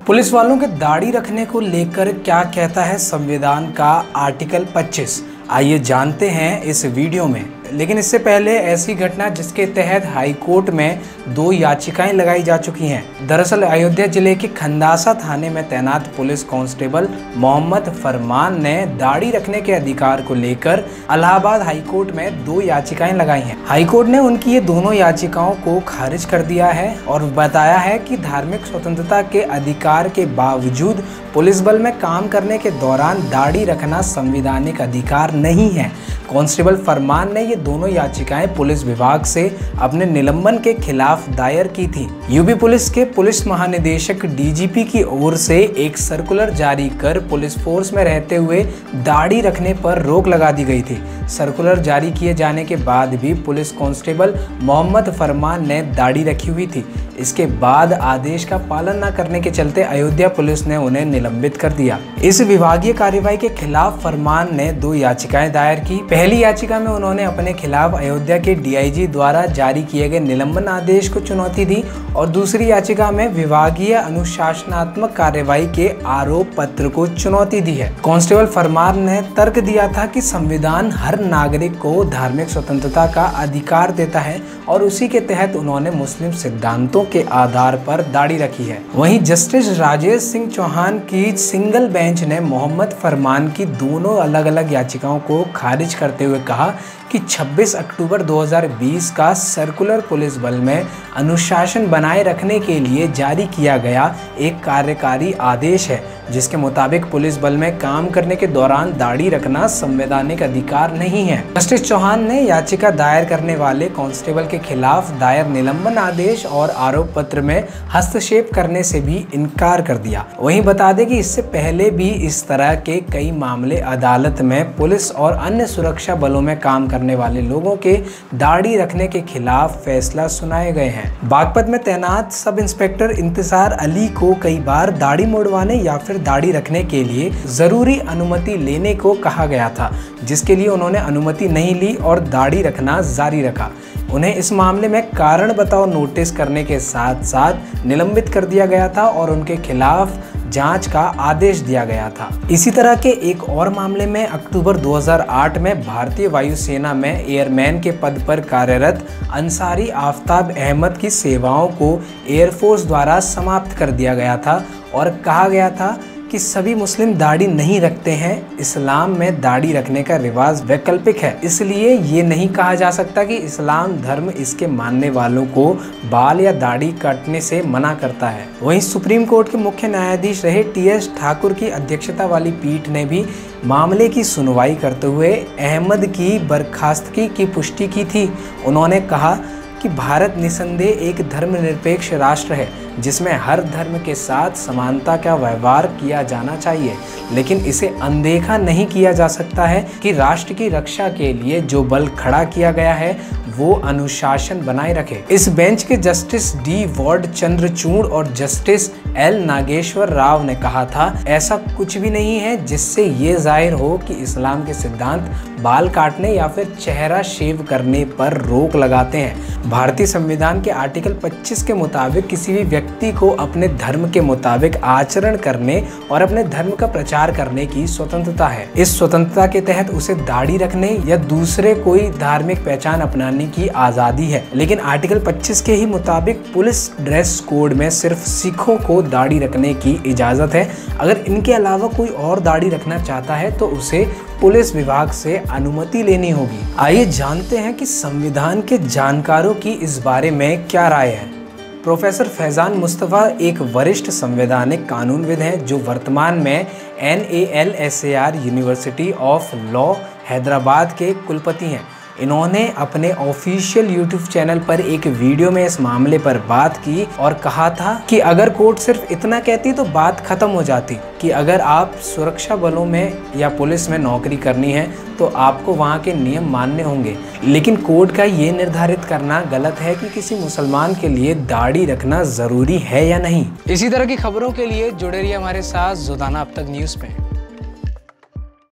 Police वालों के दाढ़ी रखने को लेकर क्या कहता है संविधान का आर्टिकल 25, आइए जानते हैं इस वीडियो में। लेकिन इससे पहले ऐसी घटना जिसके तहत हाई कोर्ट में 2 याचिकाएं लगाई जा चुकी हैं। दरअसल अयोध्या जिले के खंदासा थाने में तैनात पुलिस कांस्टेबल मोहम्मद फरमान ने दाढ़ी रखने के अधिकार को लेकर इलाहाबाद हाई कोर्ट में 2 याचिकाएं लगाई हैं। हाई कोर्ट ने उनकी ये दोनों याचिकाओं को खारिज कर दिया है और बताया है कि धार्मिक स्वतंत्रता के अधिकार के बावजूद पुलिस बल में काम करने के दौरान दाढ़ी रखना संवैधानिक अधिकार नहीं है। कांस्टेबल फरमान ने ये दोनों याचिकाएं पुलिस विभाग से अपने निलंबन के खिलाफ दायर की थी। यूपी पुलिस के पुलिस महानिदेशक डीजीपी की ओर से एक सर्कुलर जारी कर पुलिस फोर्स में रहते हुए दाढ़ी रखने पर रोक लगा दी गई थी। सर्कुलर जारी किए जाने के बाद भी पुलिस कांस्टेबल मोहम्मद फरमान ने दाढ़ी रखी हुई थी। इसके बाद आदेश का पालन न करने के चलते अयोध्या पुलिस ने उन्हें निलंबित कर दिया। इस विभागीय कार्रवाई के खिलाफ फरमान ने 2 याचिकाएं दायर की। पहली याचिका में उन्होंने अपने खिलाफ अयोध्या के डीआईजी द्वारा जारी किए गए निलंबन आदेश को चुनौती दी और दूसरी याचिका में विभागीय अनुशासनात्मक कार्रवाई के आरोप पत्र को चुनौती दी है। कांस्टेबल फरमान ने तर्क दिया था कि संविधान हर नागरिक को धार्मिक स्वतंत्रता का अधिकार देता है और उसी के तहत उन्होंने मुस्लिम सिद्धांतों के आधार पर दाढ़ी रखी है। वहीं जस्टिस राजेश सिंह चौहान की सिंगल बेंच ने मोहम्मद फरमान की दोनों अलग अलग याचिकाओं को खारिज करते हुए कहा कि 26 अक्टूबर 2020 का सर्कुलर पुलिस बल में अनुशासन बनाए रखने के लिए जारी किया गया एक कार्यकारी आदेश है, जिसके मुताबिक पुलिस बल में काम करने के दौरान दाढ़ी रखना संवैधानिक अधिकार नहीं है। जस्टिस चौहान ने याचिका दायर करने वाले कांस्टेबल के खिलाफ दायर निलंबन आदेश और आरोप पत्र में हस्तक्षेप करने से भी इनकार कर दिया। वहीं बता दें कि इससे पहले भी इस तरह के कई मामले अदालत में पुलिस और अन्य सुरक्षा बलों में काम करने वाले लोगों के दाढ़ी रखने के खिलाफ फैसला सुनाए गए हैं। बागपत में तैनात सब इंस्पेक्टर इंतजार अली को कई बार दाढ़ी मुड़वाने या फिर दाढ़ी रखने के लिए जरूरी अनुमति लेने को कहा गया था, जिसके लिए उन्होंने अनुमति नहीं ली और दाढ़ी रखना जारी रखा। उन्हें इस मामले में कारण बताओ नोटिस करने के साथ साथ निलंबित कर दिया गया था और उनके खिलाफ जांच का आदेश दिया गया था। इसी तरह के एक और मामले में अक्टूबर 2008 में भारतीय वायुसेना में एयरमैन के पद पर कार्यरत अंसारी आफ्ताब अहमद की सेवाओं को एयरफोर्स द्वारा समाप्त कर दिया गया था और कहा गया था कि सभी मुस्लिम दाढ़ी नहीं रखते हैं। इस्लाम में दाढ़ी रखने का रिवाज वैकल्पिक है, इसलिए ये नहीं कहा जा सकता कि इस्लाम धर्म इसके मानने वालों को बाल या दाढ़ी काटने से मना करता है। वहीं सुप्रीम कोर्ट के मुख्य न्यायाधीश रहे टी.एस. ठाकुर की अध्यक्षता वाली पीठ ने भी मामले की सुनवाई करते हुए अहमद की बर्खास्तगी की पुष्टि की थी। उन्होंने कहा कि भारत निसंदेह एक धर्मनिरपेक्ष राष्ट्र है जिसमें हर धर्म के साथ समानता का व्यवहार किया जाना चाहिए, लेकिन इसे अनदेखा नहीं किया जा सकता है कि राष्ट्र की रक्षा के लिए जो बल खड़ा किया गया है वो अनुशासन बनाए रखे। इस बेंच के जस्टिस डी वार्ड चंद्रचूड़ और जस्टिस एल नागेश्वर राव ने कहा था, ऐसा कुछ भी नहीं है जिससे ये जाहिर हो कि इस्लाम के सिद्धांत बाल काटने या फिर चेहरा शेव करने पर रोक लगाते हैं। भारतीय संविधान के आर्टिकल 25 के मुताबिक किसी भी व्यक्ति को अपने धर्म के मुताबिक आचरण करने और अपने धर्म का प्रचार करने की स्वतंत्रता है। इस स्वतंत्रता के तहत उसे दाढ़ी रखने या दूसरे कोई धार्मिक पहचान अपनाने की आज़ादी है। लेकिन आर्टिकल 25 के ही मुताबिक पुलिस ड्रेस कोड में सिर्फ सिखों को दाढ़ी रखने की इजाज़त है। अगर इनके अलावा कोई और दाढ़ी रखना चाहता है तो उसे पुलिस विभाग से अनुमति लेनी होगी। आइए जानते हैं कि संविधान के जानकारों की इस बारे में क्या राय है। प्रोफेसर फैजान मुस्तफ़ा एक वरिष्ठ संवैधानिक कानूनविद हैं जो वर्तमान में NALSAR university of law Hyderabad के कुलपति हैं। इन्होंने अपने ऑफिशियल यूट्यूब चैनल पर एक वीडियो में इस मामले पर बात की और कहा था कि अगर कोर्ट सिर्फ इतना कहती तो बात खत्म हो जाती कि अगर आप सुरक्षा बलों में या पुलिस में नौकरी करनी है तो आपको वहाँ के नियम मानने होंगे। लेकिन कोर्ट का ये निर्धारित करना गलत है कि किसी मुसलमान के लिए दाढ़ी रखना ज़रूरी है या नहीं। इसी तरह की खबरों के लिए जुड़े रहिए हमारे साथ ज़ोदाना अब तक न्यूज़ पे।